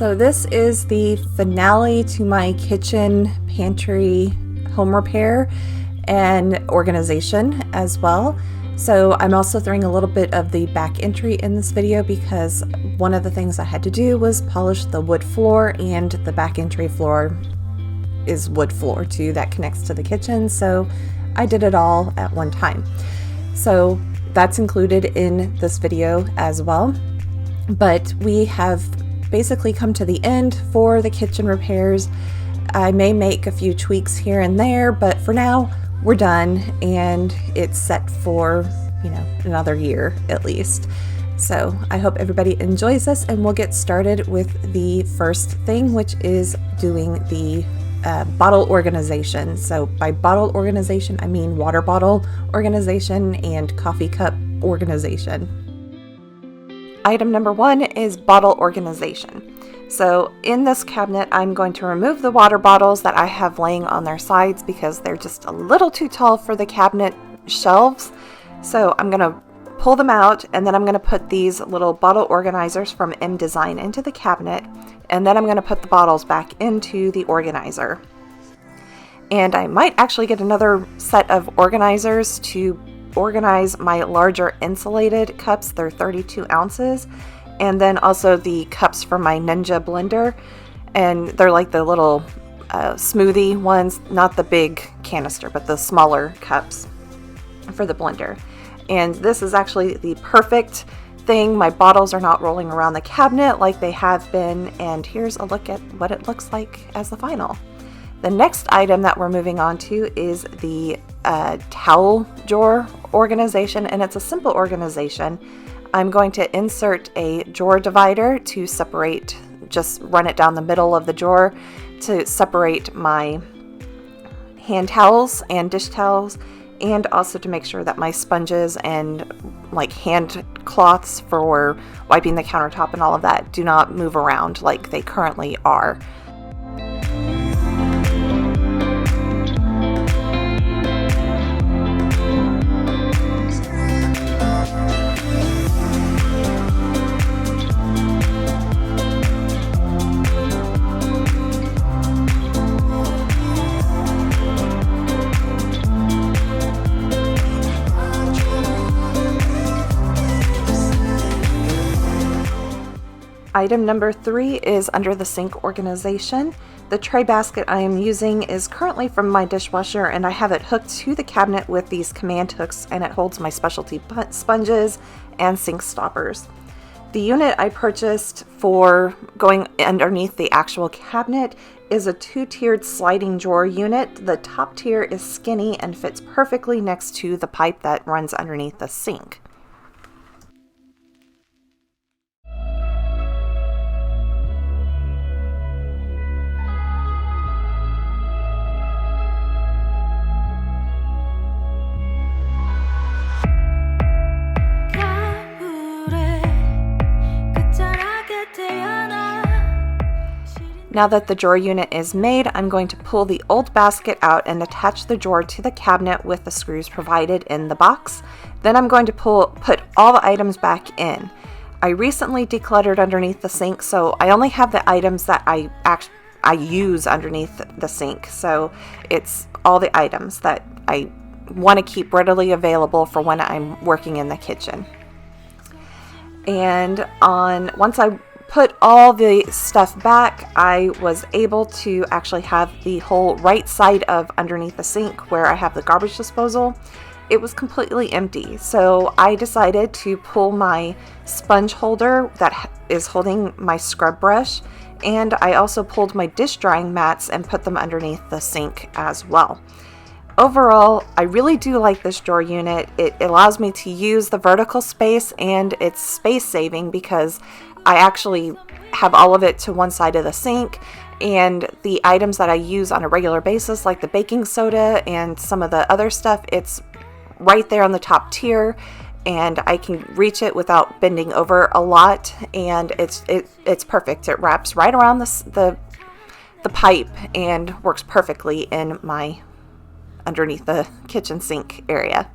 So this is the finale to my kitchen pantry home repair and organization as well. So I'm also throwing a little bit of the back entry in this video because one of the things I had to do was polish the wood floor, and the back entry floor is wood floor too that connects to the kitchen. So I did it all at one time. So that's included in this video as well. But we have basically come to the end for the kitchen repairs. I may make a few tweaks here and there, but for now we're done and it's set for, another year at least. So I hope everybody enjoys this, and we'll get started with the first thing, which is doing the bottle organization. So by bottle organization, I mean water bottle organization and coffee cup organization. Item number 1 is bottle organization. So in this cabinet, I'm going to remove the water bottles that I have laying on their sides because they're just a little too tall for the cabinet shelves. So I'm going to pull them out, and then I'm going to put these little bottle organizers from M Design into the cabinet, and then I'm going to put the bottles back into the organizer. And I might actually get another set of organizers to organize my larger insulated cups. They're 32 ounces, and then also the cups for my Ninja blender, and they're like the little smoothie ones, not the big canister, but the smaller cups for the blender. And this is actually the perfect thing. My bottles are not rolling around the cabinet like they have been, and here's a look at what it looks like as the final. The next item that we're moving on to is the towel drawer organization, and it's a simple organization. I'm going to insert a drawer divider to separate, just run it down the middle of the drawer to separate my hand towels and dish towels, and also to make sure that my sponges and like hand cloths for wiping the countertop and all of that do not move around like they currently are. Item number 3 is under the sink organization. The tray basket I am using is currently from my dishwasher, and I have it hooked to the cabinet with these command hooks, and it holds my specialty sponges and sink stoppers. The unit I purchased for going underneath the actual cabinet is a 2-tiered sliding drawer unit. The top tier is skinny and fits perfectly next to the pipe that runs underneath the sink. Now that the drawer unit is made, I'm going to pull the old basket out and attach the drawer to the cabinet with the screws provided in the box. Then I'm going to put all the items back in. I recently decluttered underneath the sink, so I only have the items that I use underneath the sink. So it's all the items that I want to keep readily available for when I'm working in the kitchen. And once I put all the stuff back, I was able to actually have the whole right side of underneath the sink where I have the garbage disposal. It was completely empty, so I decided to pull my sponge holder that is holding my scrub brush, and I also pulled my dish drying mats and put them underneath the sink as well. Overall, I really do like this drawer unit. It allows me to use the vertical space, and it's space saving because I actually have all of it to one side of the sink, and the items that I use on a regular basis, like the baking soda and some of the other stuff, it's right there on the top tier, and I can reach it without bending over a lot, and it's perfect. It wraps right around the pipe and works perfectly in my underneath the kitchen sink area.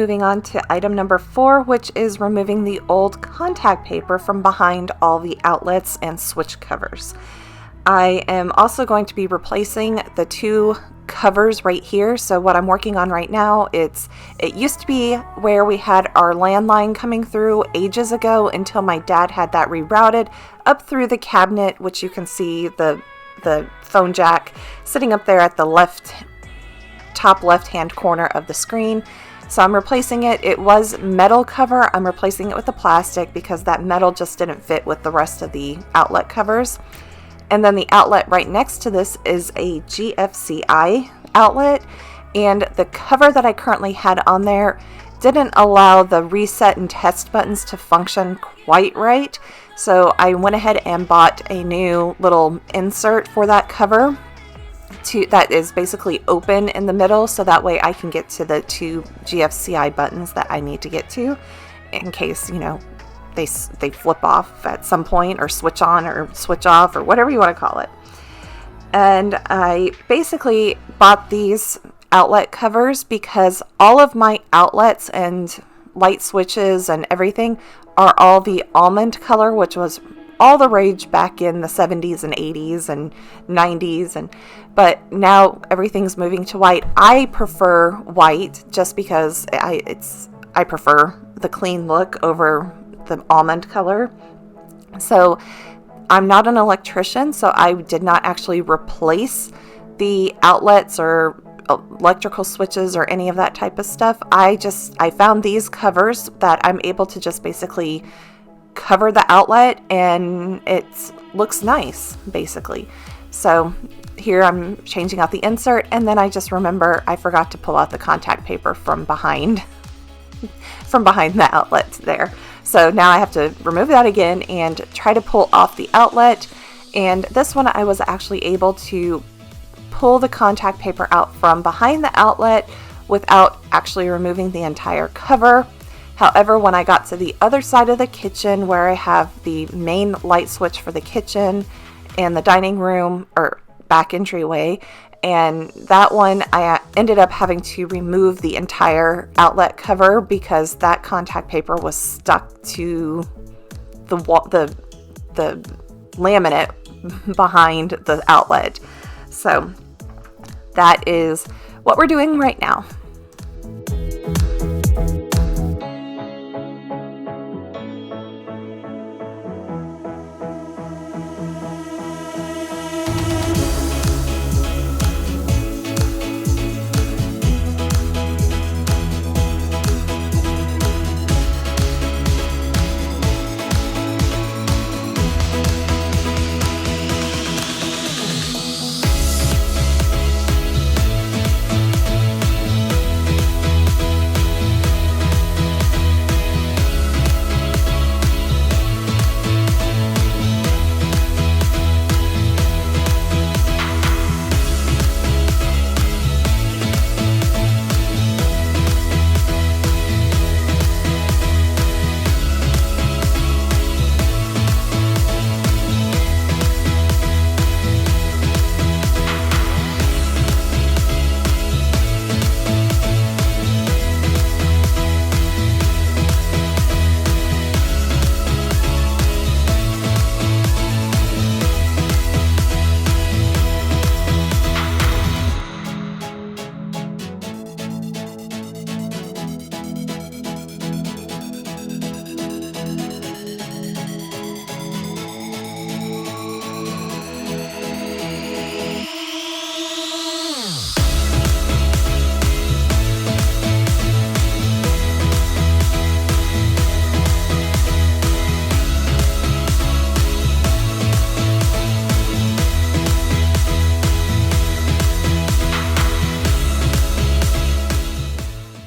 moving on to item number 4, which is removing the old contact paper from behind all the outlets and switch covers. I am also going to be replacing the 2 covers right here. So what I'm working on right now, it used to be where we had our landline coming through ages ago until my dad had that rerouted up through the cabinet, which you can see the phone jack sitting up there at the top left hand corner of the screen. So I'm replacing it. It was metal cover. I'm replacing it with the plastic because that metal just didn't fit with the rest of the outlet covers. And then the outlet right next to this is a GFCI outlet, and the cover that I currently had on there didn't allow the reset and test buttons to function quite right. So I went ahead and bought a new little insert for that cover that is basically open in the middle, so that way I can get to the 2 GFCI buttons that I need to get to in case, they flip off at some point, or switch on or switch off, or whatever you want to call it. And I basically bought these outlet covers because all of my outlets and light switches and everything are all the almond color, which was all the rage back in the 70s and 80s and 90s, but now everything's moving to white. I prefer white just because I prefer the clean look over the almond color. So I'm not an electrician, so I did not actually replace the outlets or electrical switches or any of that type of stuff. I found these covers that I'm able to just basically cover the outlet, and it looks nice basically. So here I'm changing out the insert, and then I just remember I forgot to pull out the contact paper from behind the outlet there. So now I have to remove that again and try to pull off the outlet. And this one I was actually able to pull the contact paper out from behind the outlet without actually removing the entire cover. However, when I got to the other side of the kitchen where I have the main light switch for the kitchen and the dining room or back entryway, and that one I ended up having to remove the entire outlet cover because that contact paper was stuck to the laminate behind the outlet. So that is what we're doing right now.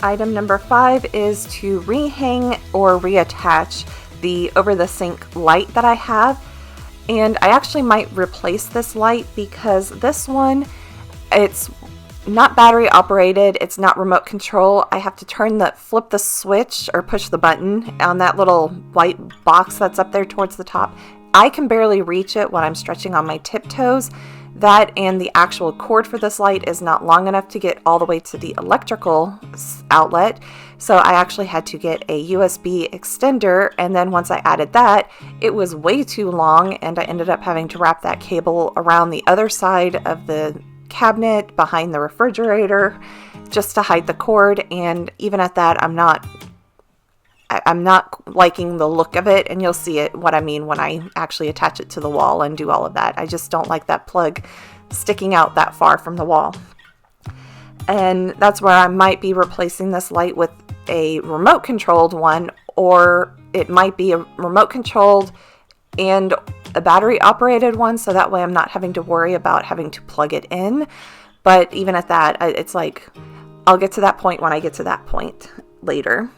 Item number 5 is to rehang or reattach the over the sink light that I have. And I actually might replace this light because this one, it's not battery operated, it's not remote control. I have to flip the switch or push the button on that little white box that's up there towards the top. I can barely reach it when I'm stretching on my tiptoes. That and the actual cord for this light is not long enough to get all the way to the electrical outlet. So I actually had to get a USB extender, and then once I added that, it was way too long, and I ended up having to wrap that cable around the other side of the cabinet behind the refrigerator just to hide the cord. And even at that, I'm not liking the look of it, and you'll see what I mean when I actually attach it to the wall and do all of that. I just don't like that plug sticking out that far from the wall. And that's where I might be replacing this light with a remote controlled one, or it might be a remote controlled and a battery operated one, so that way I'm not having to worry about having to plug it in. But even at that, it's like, I'll get to that point when I get to that point later.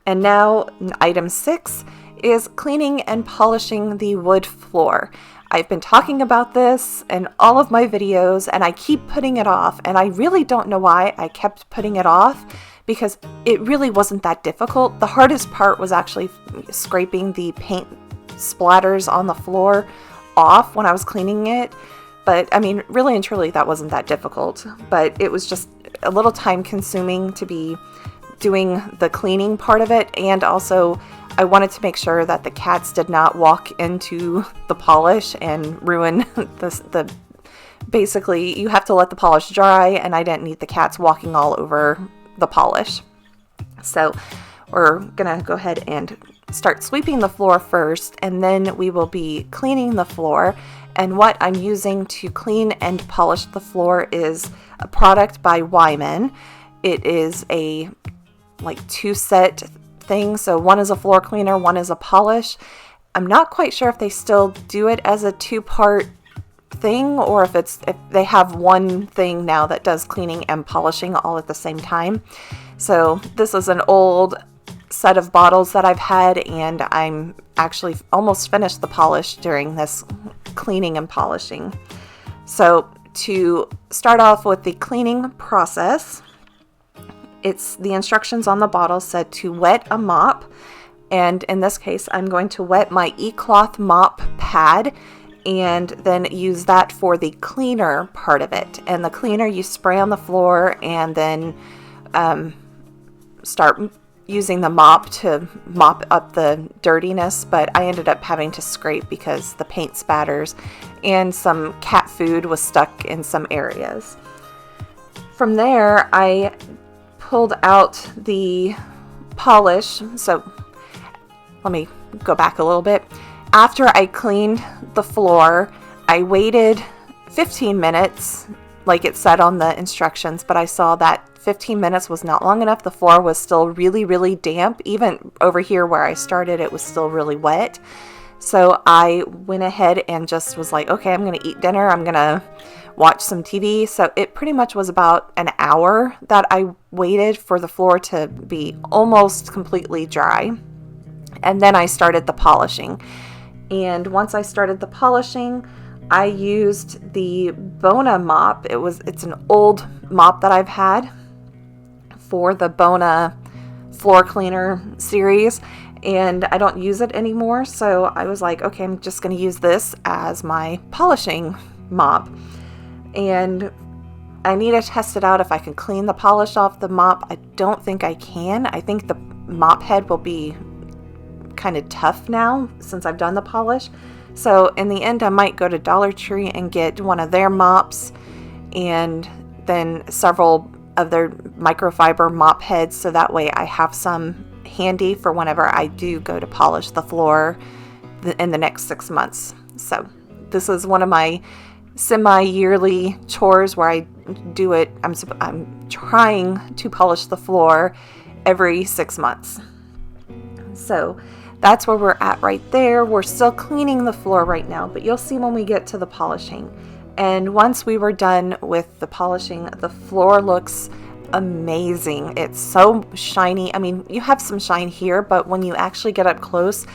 And now item 6 is cleaning and polishing the wood floor. I've been talking about this in all of my videos, and I keep putting it off, and I really don't know why I kept putting it off, because it really wasn't that difficult. The hardest part was actually scraping the paint splatters on the floor off when I was cleaning it. But I mean, really and truly, that wasn't that difficult, but it was just a little time consuming to be doing the cleaning part of it. And also I wanted to make sure that the cats did not walk into the polish and ruin the basically you have to let the polish dry, and I didn't need the cats walking all over the polish. So we're gonna go ahead and start sweeping the floor first, and then we will be cleaning the floor. And what I'm using to clean and polish the floor is a product by Wyman. It is a like 2-set thing. So one is a floor cleaner, one is a polish. I'm not quite sure if they still do it as a 2-part thing, or if they have one thing now that does cleaning and polishing all at the same time. So this is an old set of bottles that I've had, and I'm actually almost finished the polish during this cleaning and polishing. So to start off with the cleaning process, the instructions on the bottle said to wet a mop, and in this case I'm going to wet my e-cloth mop pad and then use that for the cleaner part of it. And the cleaner you spray on the floor and then start using the mop to mop up the dirtiness, but I ended up having to scrape because the paint spatters and some cat food was stuck in some areas. From there, I pulled out the polish. So let me go back a little bit. After I cleaned the floor, I waited 15 minutes like it said on the instructions, but I saw that 15 minutes was not long enough. The floor was still really, really damp. Even over here where I started, it was still really wet. So I went ahead and just was like, okay, I'm going to eat dinner. I'm going to watch some TV. So it pretty much was about an hour that I waited for the floor to be almost completely dry. And then I started the polishing. And once I started the polishing, I used the Bona mop. It's an old mop that I've had for the Bona floor cleaner series, and I don't use it anymore. So I was like, okay, I'm just going to use this as my polishing mop. And I need to test it out if I can clean the polish off the mop. I don't think I can. I think the mop head will be kind of tough now since I've done the polish. So in the end, I might go to Dollar Tree and get one of their mops and then several of their microfiber mop heads, so that way I have some handy for whenever I do go to polish the floor in the next 6 months. So this is one of my semi-yearly chores where I do it. I'm trying to polish the floor every 6 months. So that's where we're at right there. We're still cleaning the floor right now, but you'll see when we get to the polishing. And once we were done with the polishing, the floor looks amazing. It's so shiny. I mean, you have some shine here, but when you actually get up close,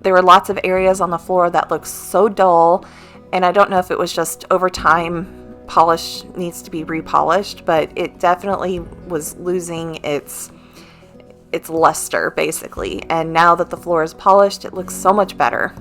there were lots of areas on the floor that look so dull. And I don't know if it was just over time, polish needs to be repolished, but it definitely was losing its luster, basically. And now that the floor is polished, it looks so much better.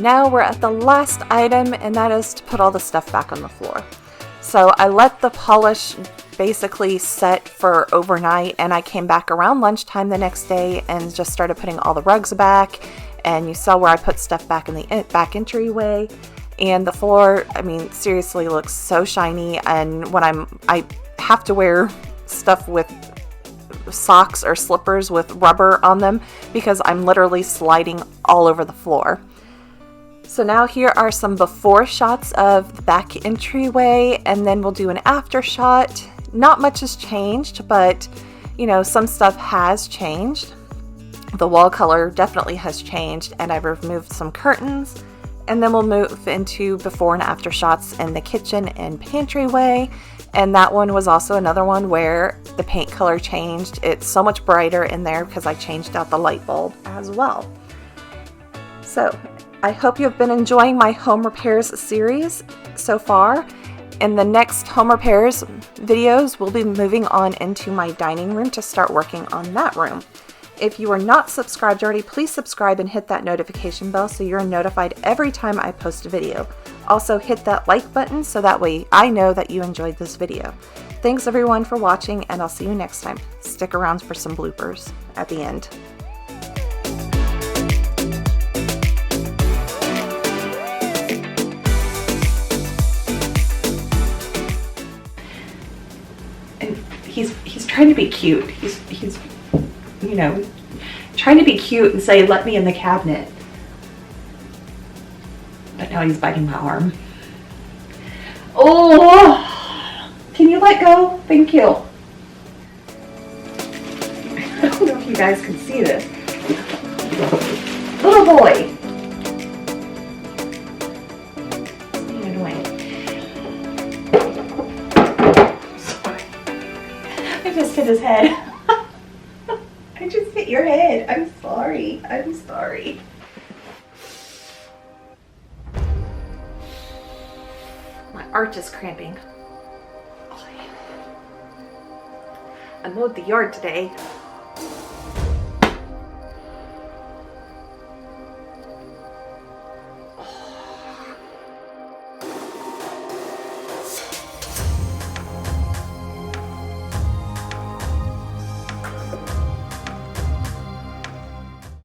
now we're at the last item, and that is to put all the stuff back on the floor. So I let the polish basically set for overnight, and I came back around lunchtime the next day and just started putting all the rugs back. And you saw where I put stuff back in the back entryway, and the floor, I mean, seriously looks so shiny. And when I have to wear stuff with socks or slippers with rubber on them because I'm literally sliding all over the floor. So now here are some before shots of the back entryway, and then we'll do an after shot. Not much has changed, but you know, some stuff has changed. The wall color definitely has changed, and I've removed some curtains. And then we'll move into before and after shots in the kitchen and pantryway. And that one was also another one where the paint color changed. It's so much brighter in there because I changed out the light bulb as well. So I hope you've been enjoying my home repairs series so far. In the next home repairs videos, we'll be moving on into my dining room to start working on that room. If you are not subscribed already, please subscribe and hit that notification bell so you're notified every time I post a video. Also hit that like button so that way I know that you enjoyed this video. Thanks everyone for watching, and I'll see you next time. Stick around for some bloopers at the end. And he's trying to be cute. He's you know, trying to be cute and say, let me in the cabinet. But now he's biting my arm. Oh, can you let go? Thank you. I don't know if you guys can see this. Little boy. It's being annoying. Sorry. I just hit his head. I just hit your head. I'm sorry. I'm sorry. My arch is cramping. I mowed the yard today.